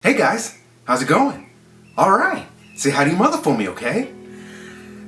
Hey guys, how's it going? All right, say hi to your mother for me, okay?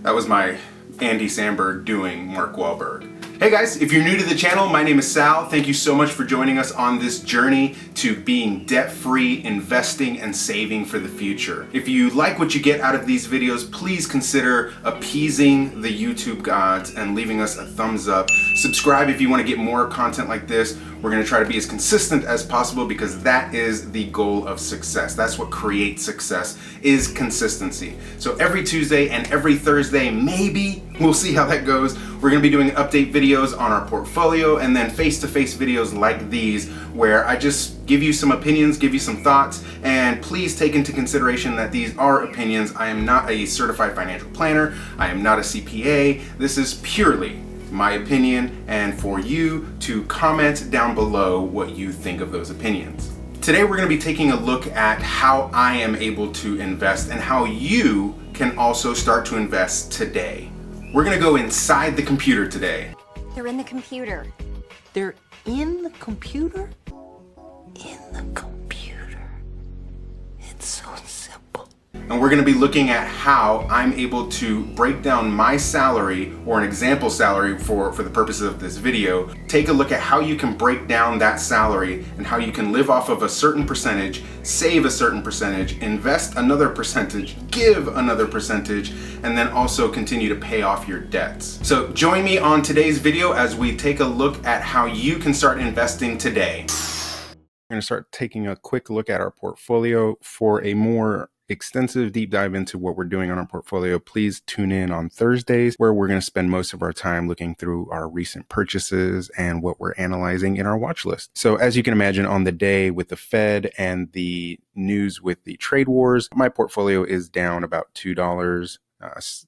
That was my Andy Samberg doing Mark Wahlberg. Hey guys, if you're new to the channel, my name is Sal. Thank you so much for joining us on this journey to being debt-free, investing, and saving for the future. If you like what you get out of these videos, please consider appeasing the YouTube gods and leaving us a thumbs up. Subscribe if you want to get more content like this. We're going to try to be as consistent as possible because that is the goal of success. That's what creates success, is consistency. So every Tuesday and every Thursday, maybe, we'll see how that goes, we're going to be doing update videos on our portfolio and then face-to-face videos like these where I just give you some opinions, give you some thoughts, and please take into consideration that these are opinions. I am not a certified financial planner. I am not a CPA. This is purely my opinion, and for you to comment down below what you think of those opinions. Today we're going to be taking a look at how I am able to invest and how you can also start to invest today. We're going to go inside the computer today. They're in the computer. They're in the computer? In the computer. It's so simple. And we're going to be looking at how I'm able to break down my salary, or an example salary for the purposes of this video. Take a look at how you can break down that salary and how you can live off of a certain percentage, save a certain percentage, invest another percentage, give another percentage, and then also continue to pay off your debts. So join me on today's video as we take a look at how you can start investing today. We're going to start taking a quick look at our portfolio. For a more extensive deep dive into what we're doing on our portfolio, please tune in on Thursdays, where we're going to spend most of our time looking through our recent purchases and what we're analyzing in our watch list. So as you can imagine, on the day with the Fed and the news with the trade wars, my portfolio is down about $2.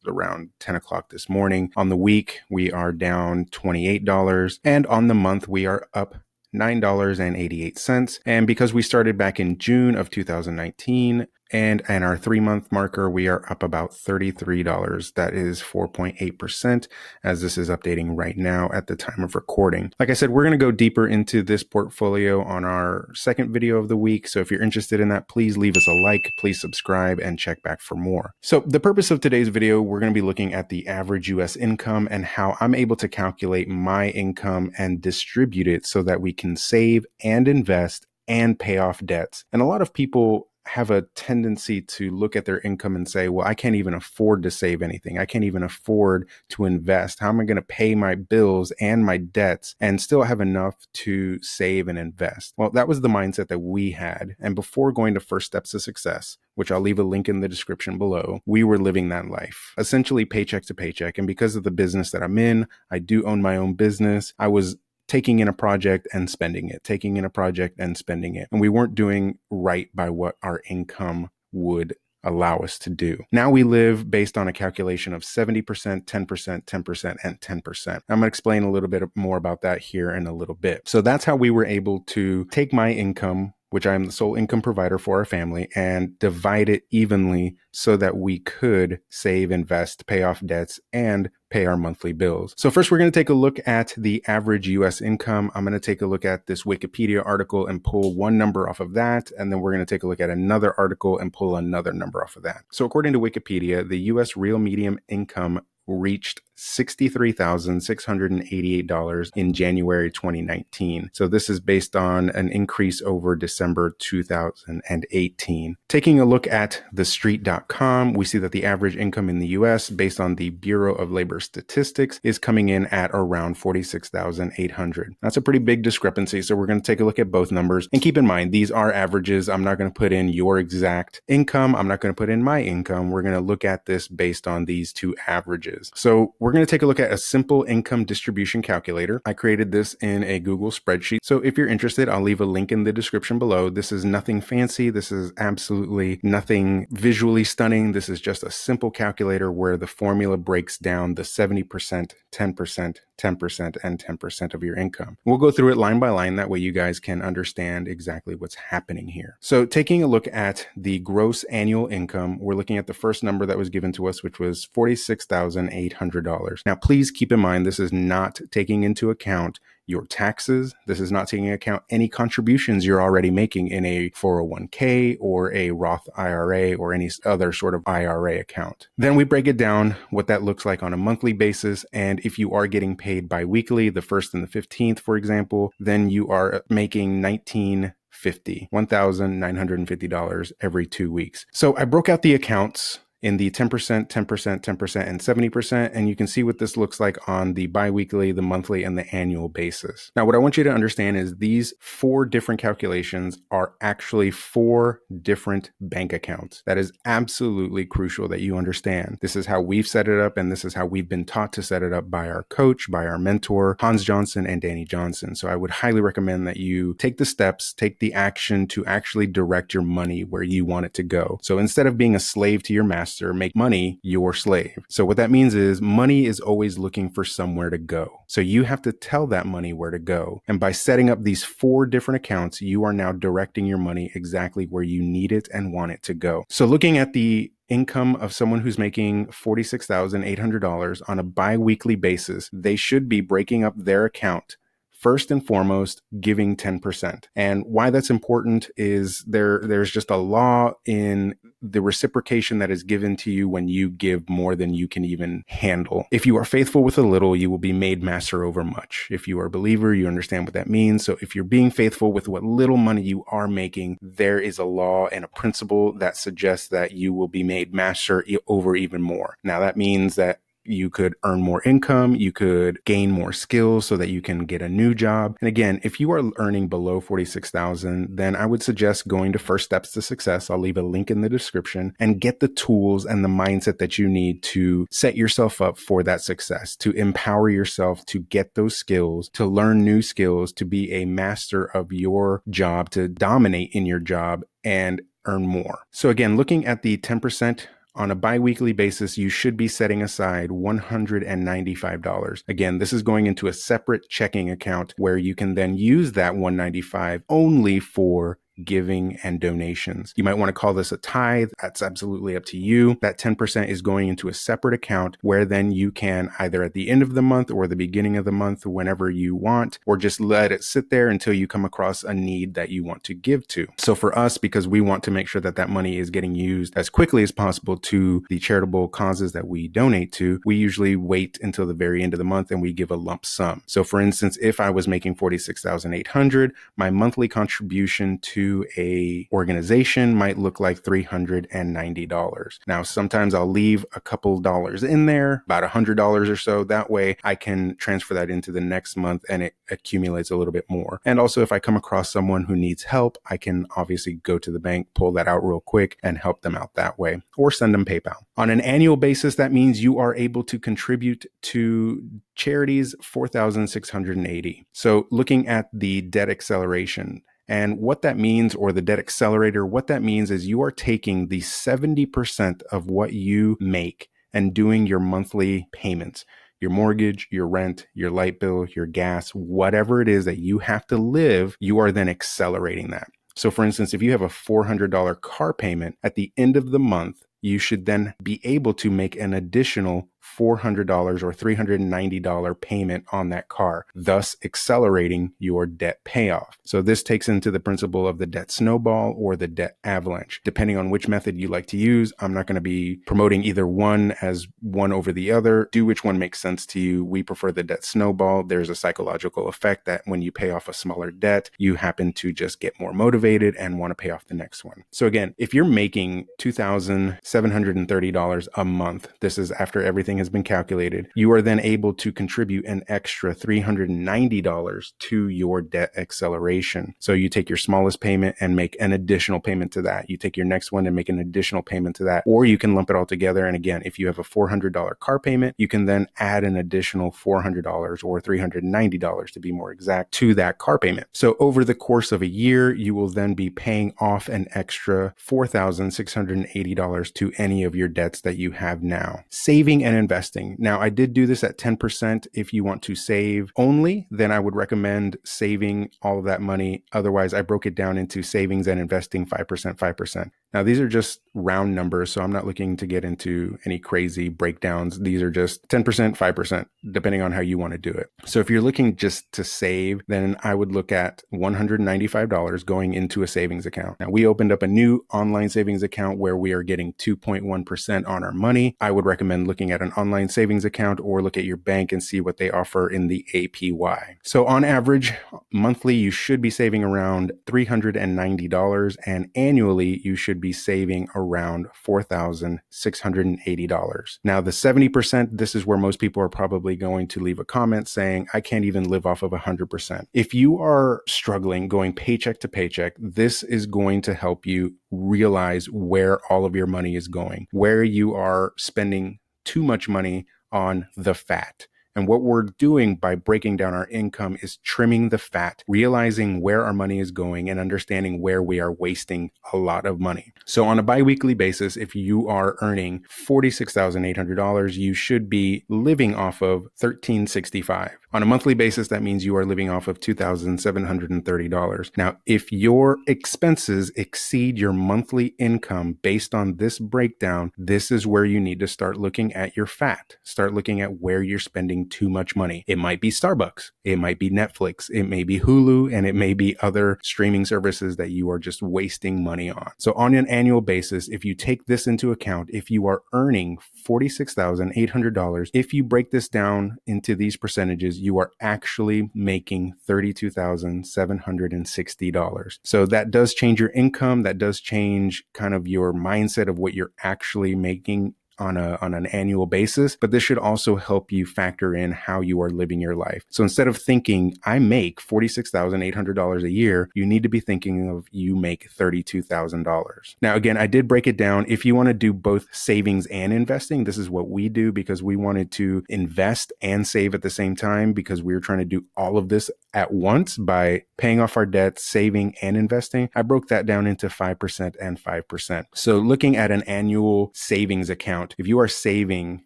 Around 10 o'clock this morning. On the week, we are down $28, and on the month, we are up $9.88. And because we started back in June of 2019, and our 3-month marker, we are up about $33. That is 4.8%, as this is updating right now at the time of recording. Like I said, we're going to go deeper into this portfolio on our second video of the week. So if you're interested in that, please leave us a like, please subscribe, and check back for more. So the purpose of today's video, we're going to be looking at the average US income and how I'm able to calculate my income and distribute it so that we can save and invest and pay off debts. And a lot of people have a tendency to look at their income and say, well, I can't even afford to save anything. I can't even afford to invest. How am I going to pay my bills and my debts and still have enough to save and invest? Well, that was the mindset that we had. And before going to First Steps to Success, which I'll leave a link in the description below, we were living that life, essentially paycheck to paycheck. And because of the business that I'm in, I do own my own business. I was taking in a project and spending it, taking in a project and spending it. And we weren't doing right by what our income would allow us to do. Now we live based on a calculation of 70%, 10%, 10%, and 10%. I'm going to explain a little bit more about that here in a little bit. So that's how we were able to take my income, which I'm the sole income provider for our family, and divide it evenly so that we could save, invest, pay off debts, and pay our monthly bills. So first, we're going to take a look at the average US income. I'm going to take a look at this Wikipedia article and pull one number off of that. And then we're going to take a look at another article and pull another number off of that. So according to Wikipedia, the US real median income reached $63,688 in January 2019. So this is based on an increase over December 2018. Taking a look at thestreet.com, we see that the average income in the US, based on the Bureau of Labor Statistics, is coming in at around $46,800. That's a pretty big discrepancy. So we're going to take a look at both numbers. And keep in mind, these are averages. I'm not going to put in your exact income. I'm not going to put in my income. We're going to look at this based on these two averages. So we're going to take a look at a simple income distribution calculator. I created this in a Google spreadsheet. So if you're interested, I'll leave a link in the description below. This is nothing fancy. This is absolutely nothing visually stunning. This is just a simple calculator where the formula breaks down the 70%, 10%, 10%, and 10% of your income. We'll go through it line by line. That way you guys can understand exactly what's happening here. So taking a look at the gross annual income, we're looking at the first number that was given to us, which was $46,800. Now, please keep in mind, this is not taking into account your taxes. This is not taking into account any contributions you're already making in a 401k or a Roth IRA or any other sort of IRA account. Then we break it down what that looks like on a monthly basis. And if you are getting paid bi-weekly, the 1st and the 15th, for example, then you are making $1,950 every 2 weeks. So I broke out the accounts in the 10%, 10%, 10%, and 70%. And you can see what this looks like on the biweekly, the monthly, and the annual basis. Now, what I want you to understand is these 4 different calculations are actually 4 different bank accounts. That is absolutely crucial that you understand. This is how we've set it up, and this is how we've been taught to set it up by our coach, by our mentor, Hans Johnson and Danny Johnson. So I would highly recommend that you take the steps, take the action to actually direct your money where you want it to go. So instead of being a slave to your master, make money your slave. So what that means is money is always looking for somewhere to go. So you have to tell that money where to go. And by setting up these 4 different accounts, you are now directing your money exactly where you need it and want it to go. So looking at the income of someone who's making $46,800 on a bi-weekly basis, they should be breaking up their account first and foremost, giving 10%. And why that's important is there's just a law in the reciprocation that is given to you when you give more than you can even handle. If you are faithful with a little, you will be made master over much. If you are a believer, you understand what that means. So if you're being faithful with what little money you are making, there is a law and a principle that suggests that you will be made master over even more. Now that means that you could earn more income, you could gain more skills so that you can get a new job. And again, if you are earning below 46,000, then I would suggest going to First Steps to Success. I'll leave a link in the description and get the tools and the mindset that you need to set yourself up for that success, to empower yourself to get those skills, to learn new skills, to be a master of your job, to dominate in your job and earn more. So again, looking at the 10%, on a bi-weekly basis, you should be setting aside $195. Again, this is going into a separate checking account where you can then use that $195 only for giving and donations. You might want to call this a tithe. That's absolutely up to you. That 10% is going into a separate account where then you can either at the end of the month or the beginning of the month, whenever you want, or just let it sit there until you come across a need that you want to give to. So for us, because we want to make sure that that money is getting used as quickly as possible to the charitable causes that we donate to, we usually wait until the very end of the month and we give a lump sum. So for instance, if I was making $46,800, my monthly contribution to a organization might look like $390. Now, sometimes I'll leave a couple dollars in there, about $100 or so. That way I can transfer that into the next month and it accumulates a little bit more. And also if I come across someone who needs help, I can obviously go to the bank, pull that out real quick and help them out that way, or send them PayPal. On an annual basis, that means you are able to contribute to charities $4,680. So looking at the debt acceleration, and what that means, or the debt accelerator, what that means is you are taking the 70% of what you make and doing your monthly payments, your mortgage, your rent, your light bill, your gas, whatever it is that you have to live, you are then accelerating that. So for instance, if you have a $400 car payment at the end of the month, you should then be able to make an additional $400 or $390 payment on that car, thus accelerating your debt payoff. So this takes into the principle of the debt snowball or the debt avalanche. Depending on which method you like to use, I'm not going to be promoting either one as one over the other. Do which one makes sense to you. We prefer the debt snowball. There's a psychological effect that when you pay off a smaller debt, you happen to just get more motivated and want to pay off the next one. So again, if you're making $2,730 a month, this is after everything has been calculated, you are then able to contribute an extra $390 to your debt acceleration. So you take your smallest payment and make an additional payment to that. You take your next one and make an additional payment to that, or you can lump it all together. And again, if you have a $400 car payment, you can then add an additional $400 or $390 to be more exact to that car payment. So over the course of a year, you will then be paying off an extra $4,680 to any of your debts that you have now. Saving and investing. Now, I did do this at 10%. If you want to save only, then I would recommend saving all of that money. Otherwise, I broke it down into savings and investing 5%, 5%. Now, these are just round numbers, so I'm not looking to get into any crazy breakdowns. These are just 10%, 5%, depending on how you want to do it. So if you're looking just to save, then I would look at $195 going into a savings account. Now, we opened up a new online savings account where we are getting 2.1% on our money. I would recommend looking at an online savings account or look at your bank and see what they offer in the APY. So on average, monthly, you should be saving around $390, and annually, you should be saving around $4,680. Now, the 70%, this is where most people are probably going to leave a comment saying, I can't even live off of 100%. If you are struggling going paycheck to paycheck, this is going to help you realize where all of your money is going, where you are spending too much money on the fat. And what we're doing by breaking down our income is trimming the fat, realizing where our money is going and understanding where we are wasting a lot of money. So on a biweekly basis, if you are earning $46,800, you should be living off of $1,365. On a monthly basis, that means you are living off of $2,730. Now, if your expenses exceed your monthly income based on this breakdown, this is where you need to start looking at your fat. Start looking at where you're spending too much money. It might be Starbucks, it might be Netflix, it may be Hulu, and it may be other streaming services that you are just wasting money on. So on an annual basis, if you take this into account, if you are earning $46,800, if you break this down into these percentages, you are actually making $32,760. So that does change your income. That does change kind of your mindset of what you're actually making on an annual basis, but this should also help you factor in how you are living your life. So instead of thinking, I make $46,800 a year, you need to be thinking of you make $32,000. Now, again, I did break it down. If you want to do both savings and investing, this is what we do because we wanted to invest and save at the same time because we were trying to do all of this at once by paying off our debt, saving and investing. I broke that down into 5% and 5%. So looking at an annual savings account, if you are saving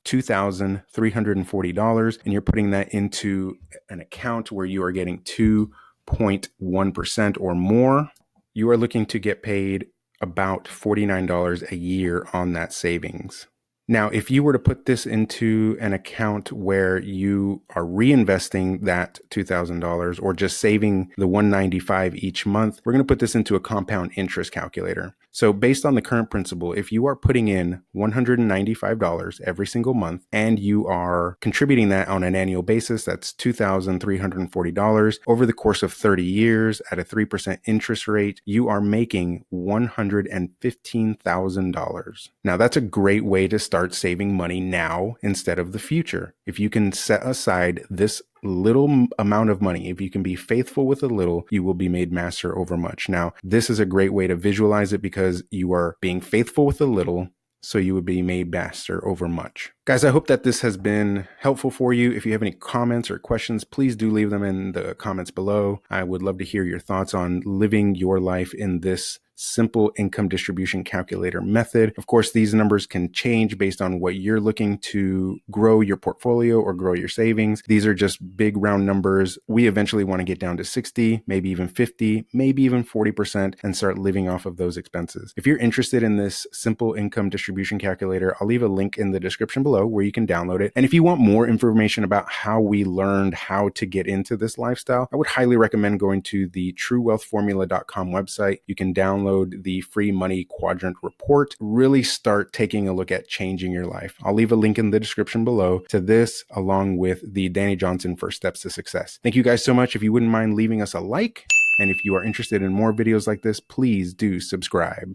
$2,340 and you're putting that into an account where you are getting 2.1% or more, you are looking to get paid about $49 a year on that savings. Now, if you were to put this into an account where you are reinvesting that $2,000 or just saving the $195 each month, we're going to put this into a compound interest calculator. So based on the current principle, if you are putting in $195 every single month and you are contributing that on an annual basis, that's $2,340 over the course of 30 years at a 3% interest rate, you are making $115,000. Now, that's a great way to start saving money now instead of the future. If you can set aside this little amount of money, if you can be faithful with a little, you will be made master over much. Now, this is a great way to visualize it because you are being faithful with a little, so you would be made master over much. Guys, I hope that this has been helpful for you. If you have any comments or questions, please do leave them in the comments below. I would love to hear your thoughts on living your life in this simple income distribution calculator method. Of course, these numbers can change based on what you're looking to grow your portfolio or grow your savings. These are just big round numbers. We eventually want to get down to 60, maybe even 50, maybe even 40% and start living off of those expenses. If you're interested in this simple income distribution calculator, I'll leave a link in the description below where you can download it. And if you want more information about how we learned how to get into this lifestyle, I would highly recommend going to the truewealthformula.com website. You can download the free money quadrant report, really start taking a look at changing your life. I'll leave a link in the description below to this, along with the Danny Johnson First Steps to Success. Thank you guys so much. If you wouldn't mind leaving us a like, and if you are interested in more videos like this, please do subscribe.